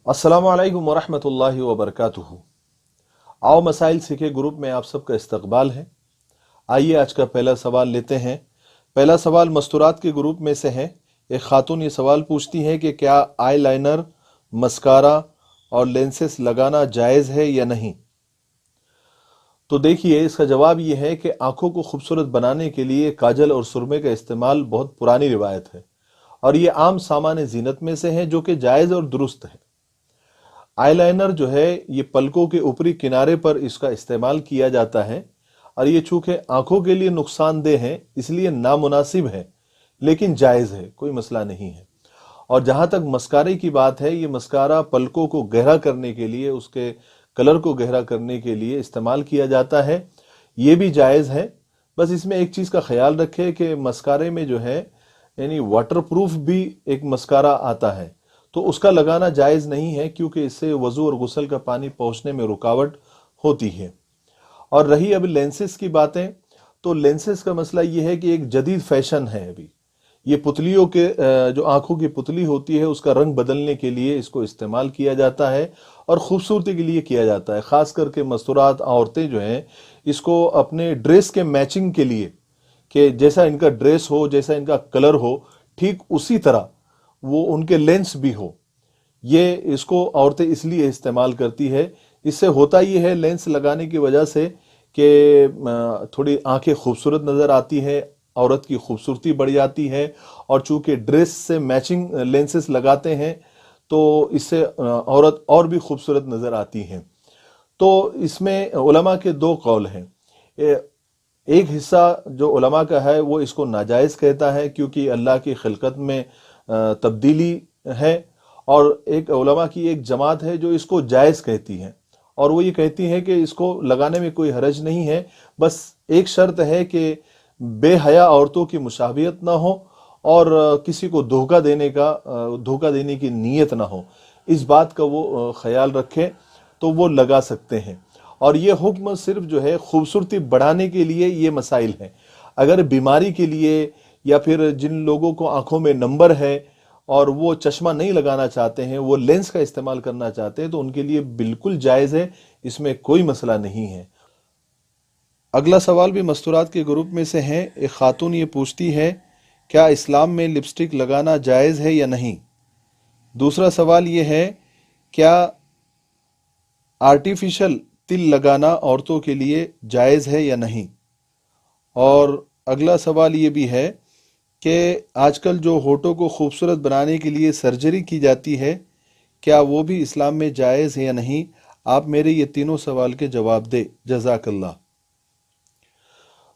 अस्सलामु अलैकुम वरहमतुल्लाहि वबरकातुहू। आओ मसाइल सीखे ग्रुप में आप सबका इस्तकबाल है। आइए आज का पहला सवाल लेते हैं। पहला सवाल मस्तूरात के ग्रुप में से है। एक खातून ये सवाल पूछती है कि क्या आई लाइनर, मस्कारा और लेंसेस लगाना जायज़ है या नहीं। तो देखिए, इसका जवाब ये है कि आंखों को खूबसूरत बनाने के लिए काजल और सुरमे का इस्तेमाल बहुत पुरानी रिवायत है और ये आम सामान्य जीनत में से है जो कि जायज़ और दुरुस्त है। आईलाइनर जो है ये पलकों के ऊपरी किनारे पर इसका इस्तेमाल किया जाता है और ये चूंकि आंखों के लिए नुकसानदेह है इसलिए नामुनासिब है, लेकिन जायज़ है, कोई मसला नहीं है। और जहां तक मस्कारे की बात है, ये मस्कारा पलकों को गहरा करने के लिए, उसके कलर को गहरा करने के लिए इस्तेमाल किया जाता है, ये भी जायज़ है। बस इसमें एक चीज़ का ख्याल रखें कि मस्कारे में जो है यानी वाटर प्रूफ भी एक मस्कारा आता है, तो उसका लगाना जायज़ नहीं है क्योंकि इससे वज़ू और गुस्ल का पानी पहुंचने में रुकावट होती है। और रही अभी लेंसेस की बातें, तो लेंसेस का मसला ये है कि एक जदीद फैशन है अभी। ये पुतलियों के जो आंखों की पुतली होती है उसका रंग बदलने के लिए इसको इस्तेमाल किया जाता है और खूबसूरती के लिए किया जाता है। ख़ास करके मस्तूरात औरतें जो हैं इसको अपने ड्रेस के मैचिंग के लिए, कि जैसा इनका ड्रेस हो, जैसा इनका कलर हो, ठीक उसी तरह वो उनके लेंस भी हो, ये इसको औरतें इसलिए इस्तेमाल करती है। इससे होता ये है लेंस लगाने की वजह से कि थोड़ी आंखें खूबसूरत नज़र आती है, औरत की खूबसूरती बढ़ जाती है। और चूंकि ड्रेस से मैचिंग लेंसेस लगाते हैं तो इससे औरत और भी खूबसूरत नज़र आती है। तो इसमें उलमा के दो कौल हैं। एक हिस्सा जो उलमा का है वो इसको नाजायज़ कहता है क्योंकि अल्लाह की खिलकत में तब्दीली है, और एक उलमा की एक जमात है जो इसको जायज़ कहती है और वो ये कहती है कि इसको लगाने में कोई हरज नहीं है, बस एक शर्त है कि बेहया औरतों की मुशाबियत ना हो और किसी को धोखा देने की नीयत ना हो। इस बात का वो ख्याल रखे तो वो लगा सकते हैं। और ये हुक्म सिर्फ जो है खूबसूरती बढ़ाने के लिए ये मसाइल हैं। अगर बीमारी के लिए या फिर जिन लोगों को आंखों में नंबर है और वो चश्मा नहीं लगाना चाहते हैं, वो लेंस का इस्तेमाल करना चाहते हैं, तो उनके लिए बिल्कुल जायज़ है, इसमें कोई मसला नहीं है। अगला सवाल भी मस्तूरात के ग्रुप में से है। एक खातून ये पूछती है क्या इस्लाम में लिपस्टिक लगाना जायज़ है या नहीं। दूसरा सवाल ये है क्या आर्टिफिशियल तिल लगाना औरतों के लिए जायज़ है या नहीं। और अगला सवाल ये भी है कि आजकल जो होठों को खूबसूरत बनाने के लिए सर्जरी की जाती है, क्या वो भी इस्लाम में जायज़ है या नहीं। आप मेरे ये तीनों सवाल के जवाब दे, जज़ाकल्लाह।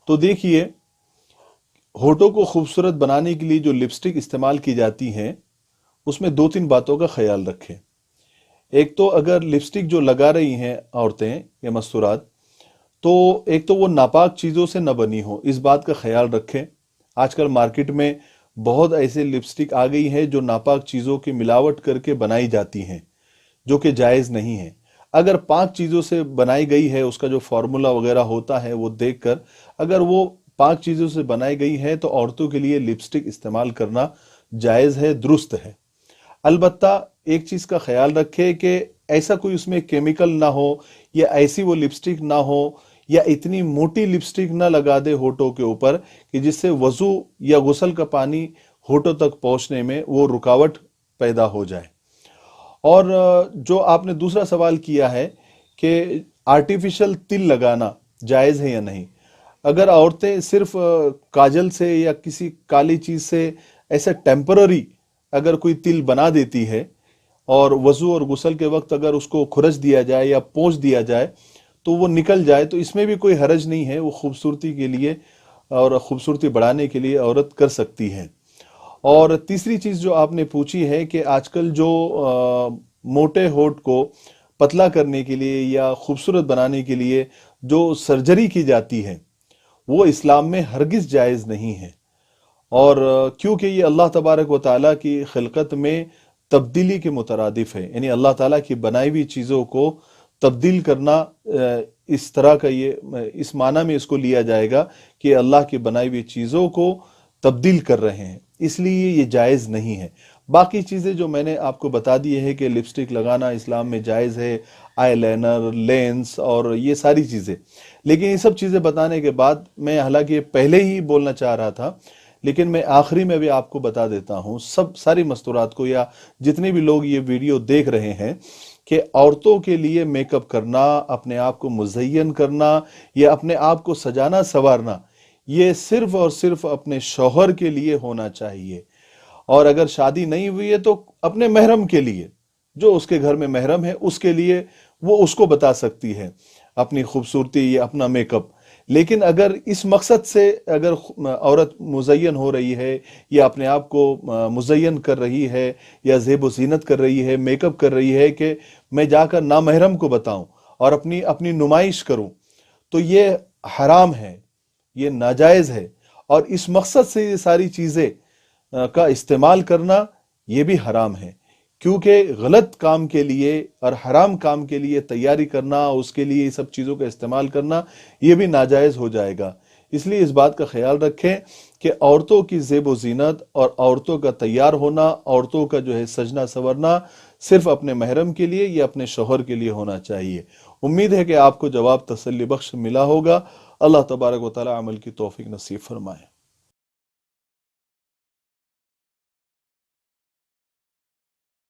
तो देखिए, होठों को खूबसूरत बनाने के लिए जो लिपस्टिक इस्तेमाल की जाती है उसमें दो तीन बातों का ख्याल रखें। एक तो अगर लिपस्टिक जो लगा रही हैं औरतें या मस्तूरात, तो एक तो वो नापाक चीज़ों से न बनी हो, इस बात का ख्याल रखें। आजकल मार्केट में बहुत ऐसे लिपस्टिक आ गई है जो नापाक चीज़ों की मिलावट करके बनाई जाती हैं, जो कि जायज़ नहीं है। अगर पाक चीज़ों से बनाई गई है, उसका जो फार्मूला वगैरह होता है वो देखकर, अगर वो पाक चीज़ों से बनाई गई है तो औरतों के लिए लिपस्टिक इस्तेमाल करना जायज़ है, दुरुस्त है। अलबत्ता एक चीज़ का ख्याल रखें कि ऐसा कोई उसमें केमिकल ना हो या ऐसी वो लिपस्टिक ना हो या इतनी मोटी लिपस्टिक ना लगा दे होठों के ऊपर कि जिससे वज़ू या गुस्ल का पानी होठों तक पहुंचने में वो रुकावट पैदा हो जाए। और जो आपने दूसरा सवाल किया है कि आर्टिफिशियल तिल लगाना जायज़ है या नहीं। अगर औरतें सिर्फ काजल से या किसी काली चीज़ से ऐसा टेम्पररी अगर कोई तिल बना देती है और वज़ू और गुस्ल के वक्त अगर उसको खुरच दिया जाए या पोंछ दिया जाए तो वो निकल जाए, तो इसमें भी कोई हरज नहीं है। वो खूबसूरती के लिए और खूबसूरती बढ़ाने के लिए औरत कर सकती है। और तीसरी चीज़ जो आपने पूछी है कि आजकल जो मोटे होठ को पतला करने के लिए या खूबसूरत बनाने के लिए जो सर्जरी की जाती है वो इस्लाम में हरगिज़ जायज़ नहीं है। और क्योंकि ये अल्लाह तबारक व तआला की खिलकत में तब्दीली के मुतरादिफ है, यानी अल्लाह ताला की बनाई हुई चीज़ों को तब्दील करना, इस तरह का ये इस माना में इसको लिया जाएगा कि अल्लाह की बनाई हुई चीज़ों को तब्दील कर रहे हैं, इसलिए ये जायज़ नहीं है। باقی چیزیں جو میں نے آپ کو بتا دی ہے کہ لپسٹک لگانا اسلام میں جائز ہے، آئی لائنر، لینس اور یہ ساری چیزیں، لیکن یہ سب چیزیں بتانے کے بعد میں حالانکہ پہلے ہی بولنا چاہ رہا تھا، لیکن میں آخری میں بھی آپ کو بتا دیتا ہوں ساری مستورات کو، یا جتنے بھی لوگ یہ ویڈیو دیکھ رہے ہیں، کہ عورتوں کے لیے میک اپ کرنا، اپنے آپ کو مزین کرنا یا اپنے آپ کو سجانا سنوارنا، یہ صرف اور صرف اپنے شوہر کے لیے ہونا چاہیے، اور اگر شادی نہیں ہوئی ہے تو اپنے محرم کے لیے، جو اس کے گھر میں محرم ہے اس کے لیے وہ اس کو بتا سکتی ہے اپنی خوبصورتی یا اپنا میک اپ۔ لیکن اگر اس مقصد سے اگر عورت مزین ہو رہی ہے یا اپنے آپ کو مزین کر رہی ہے یا زیب و زینت کر رہی ہے، میک اپ کر رہی ہے کہ میں جا کر نامحرم کو بتاؤں اور اپنی نمائش کروں، تو یہ حرام ہے، یہ ناجائز ہے، اور اس مقصد سے یہ ساری چیزیں کا استعمال کرنا یہ بھی حرام ہے، کیونکہ غلط کام کے لیے اور حرام کام کے لیے تیاری کرنا، اس کے لیے یہ سب چیزوں کا استعمال کرنا یہ بھی ناجائز ہو جائے گا۔ اس لیے اس بات کا خیال رکھیں کہ عورتوں کی زیب و زینت اور عورتوں کا تیار ہونا، عورتوں کا جو ہے سجنا سورنا صرف اپنے محرم کے لیے یا اپنے شوہر کے لیے ہونا چاہیے۔ امید ہے کہ آپ کو جواب تسلی بخش ملا ہوگا۔ اللہ تبارک و تعالی عمل کی توفیق نصیب فرمائے۔